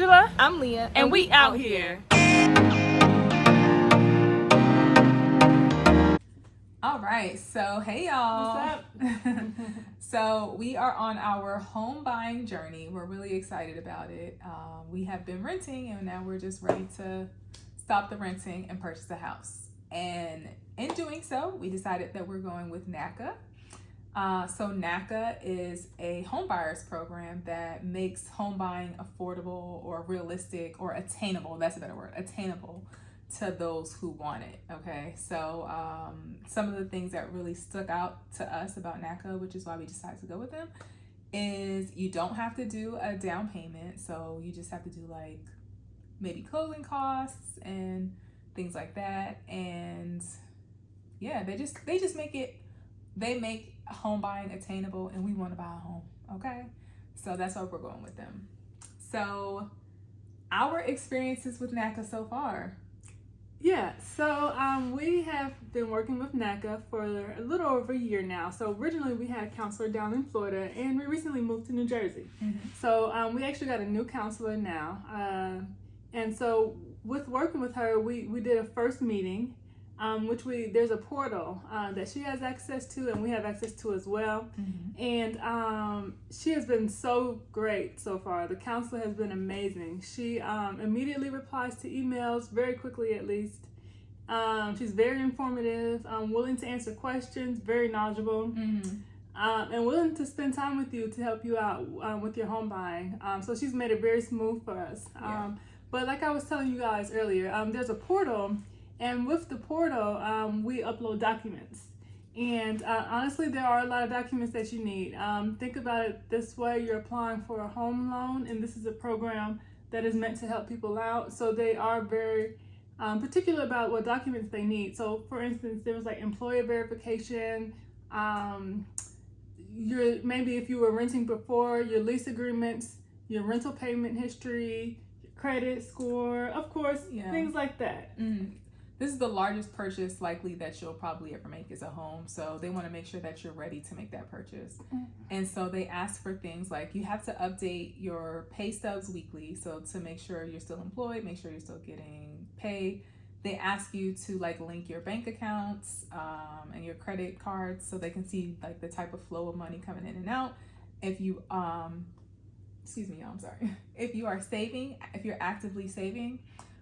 Angela. I'm Leah. And we out here. All right, so hey y'all. What's up? So we are on our home buying journey. We're really excited about it. We have been renting and now we're just ready to stop the renting and purchase a house. And in doing so, we decided that we're going with NACA. So NACA is a home buyers program that makes home buying affordable or realistic or attainable. That's a better word, attainable to those who want it. Okay, so some of the things that really stuck out to us about NACA, which is why we decided to go with them, is you don't have to do a down payment. So you just have to do like maybe closing costs and things like that. And yeah, they just make home buying attainable, and we want to buy a home. Okay, so that's why we're going with them. So our experiences with NACA so far. Yeah, so we have been working with NACA for a little over a year now. So originally we had a counselor down in Florida, and we recently moved to New Jersey. Mm-hmm. So we actually got a new counselor now. And so with working with her, we did a first meeting, there's a portal that she has access to and we have access to as well. Mm-hmm. And she has been so great so far. The counselor has been amazing. She immediately replies to emails, very quickly at least. She's very informative, willing to answer questions, very knowledgeable. Mm-hmm. And willing to spend time with you to help you out with your home buying. So she's made it very smooth for us. Yeah. But like I was telling you guys earlier, there's a portal. And with the portal, we upload documents. And honestly, there are a lot of documents that you need. Think about it this way. You're applying for a home loan, and this is a program that is meant to help people out. So they are very particular about what documents they need. So for instance, there was like employer verification, maybe if you were renting before, your lease agreements, your rental payment history, credit score, of course, things like that. Mm-hmm. This is the largest purchase likely that you'll probably ever make is a home. So they want to make sure that you're ready to make that purchase. Mm-hmm. And so they ask for things like you have to update your pay stubs weekly. So to make sure you're still employed, make sure you're still getting pay. They ask you to like link your bank accounts and your credit cards so they can see like the type of flow of money coming in and out. If you, if you are saving, if you're actively saving,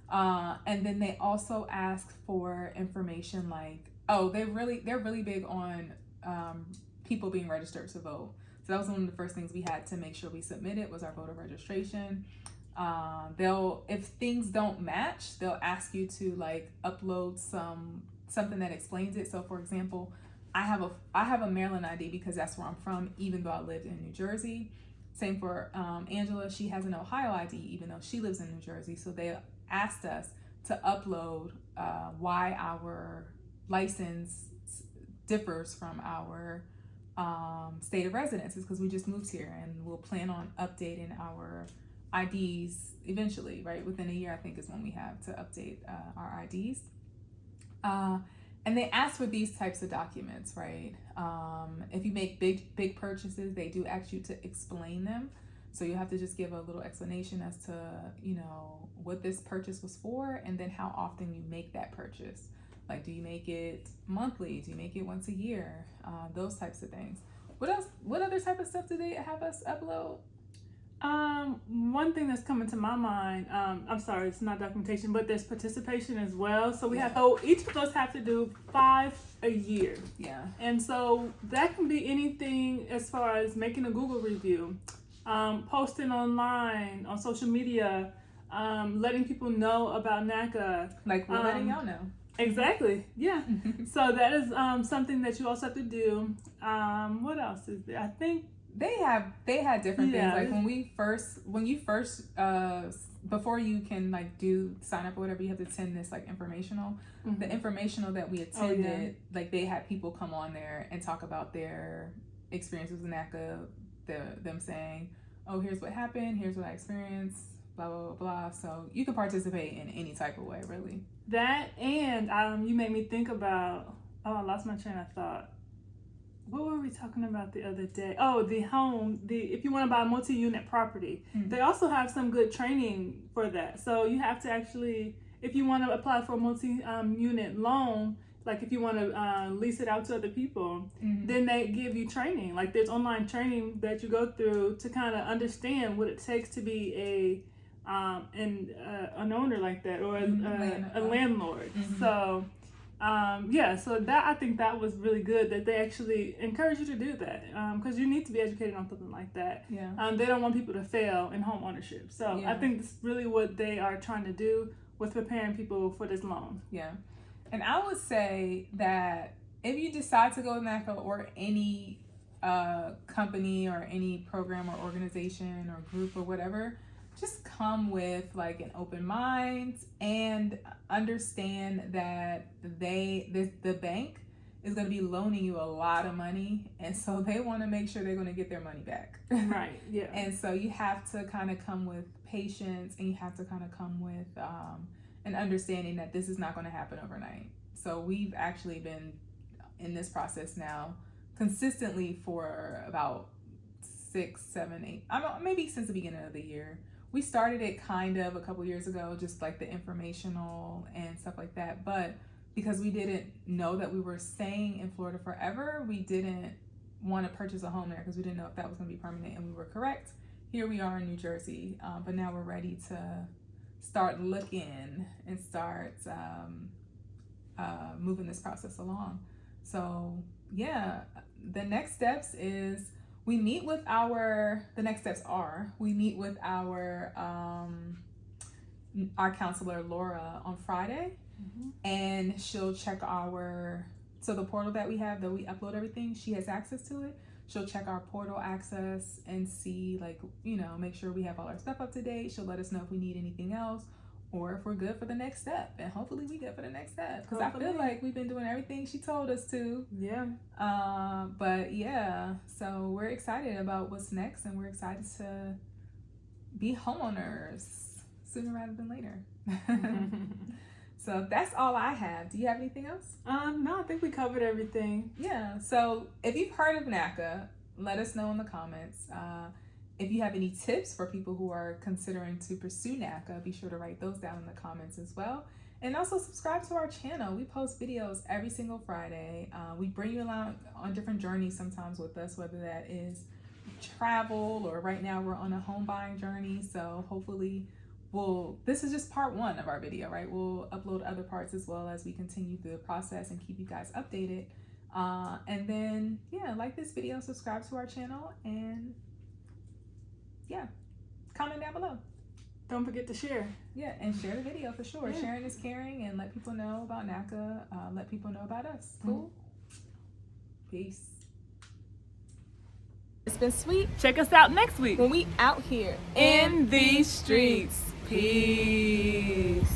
and then they also ask for information like, they're really big on people being registered to vote. So that was one of the first things we had to make sure we submitted was our voter registration. If things don't match, they'll ask you to like upload something that explains it. So for example, I have a Maryland ID because that's where I'm from, even though I lived in New Jersey. Same for Angela. She has an Ohio ID, even though she lives in New Jersey. So they asked us to upload why our license differs from our state of residence, because we just moved here and we'll plan on updating our IDs eventually, right? Within a year, I think is when we have to update our IDs. And they ask for these types of documents, right? If you make big purchases, they do ask you to explain them. So you have to just give a little explanation as to, what this purchase was for and then how often you make that purchase. Like, do you make it monthly? Do you make it once a year? Those types of things. What else? What other type of stuff do they have us upload? One thing that's coming to my mind, I'm sorry, it's not documentation, but there's participation as well. So each of us have to do 5 a year. Yeah. And so that can be anything as far as making a Google review, posting online, on social media, letting people know about NACA. Like we're letting y'all know. Exactly. Yeah. So that is something that you also have to do. What else is there? I think they had different things. Like when you first before you can like sign up or whatever, you have to attend this like informational. Mm-hmm. The informational that we attended, like they had people come on there and talk about their experiences with NACA, them saying, oh, here's what happened, here's what I experienced, blah, blah, blah, blah. So you can participate in any type of way, really. That, and you made me think about, I lost my train of thought. what were we talking about the other day? Oh, if you want to buy a multi-unit property, they also have some good training for that. So you have to actually, if you want to apply for a multi-unit loan, like if you want to lease it out to other people, then they give you training. Like there's online training that you go through to kind of understand what it takes to be an owner like that, or a landlord. So so that, I think that was really good that they actually encourage you to do that, because you need to be educated on something like that. They don't want people to fail in home ownership. So I think that's really what they are trying to do with preparing people for this loan. And I would say that if you decide to go with NACA or any company or any program or organization or group or whatever, just come with like an open mind and understand that the bank is going to be loaning you a lot of money, and so they want to make sure they're going to get their money back. Right. Yeah. And so you have to kind of come with patience, and you have to kind of come with an understanding that this is not going to happen overnight. So we've actually been in this process now consistently for about 6, 7, 8, maybe since the beginning of the year. We started it kind of a couple years ago, just like the informational and stuff like that. But because we didn't know that we were staying in Florida forever, we didn't want to purchase a home there because we didn't know if that was going to be permanent, and we were correct. Here we are in New Jersey, but now we're ready to start looking and start moving this process along. So yeah, the next steps is we meet with our counselor Laura on Friday, and she'll check the portal that we have, that we upload everything. She has access to it. She'll check our portal access and see, like, make sure we have all our stuff up to date. She'll let us know if we need anything else, or if we're good for the next step. And hopefully we good for the next step, because I feel like we've been doing everything she told us to. But yeah, so we're excited about what's next, and we're excited to be homeowners sooner rather than later. So that's all I have. Do you have anything else? No, I think we covered everything. Yeah. So if you've heard of NACA, let us know in the comments. If you have any tips for people who are considering to pursue NACA, be sure to write those down in the comments as well. And also subscribe to our channel. We post videos every single Friday. We bring you along on different journeys sometimes with us, whether that is travel, or right now we're on a home buying journey. So hopefully this is just part 1 of our video, right? We'll upload other parts as well as we continue through the process and keep you guys updated. And then, like this video, subscribe to our channel, and comment down below. Don't forget to share. And share the video for sure. Sharing is caring, and let people know about NACA. Let people know about us. Cool. Peace. It's been sweet. Check us out next week when we out here in these streets. Peace.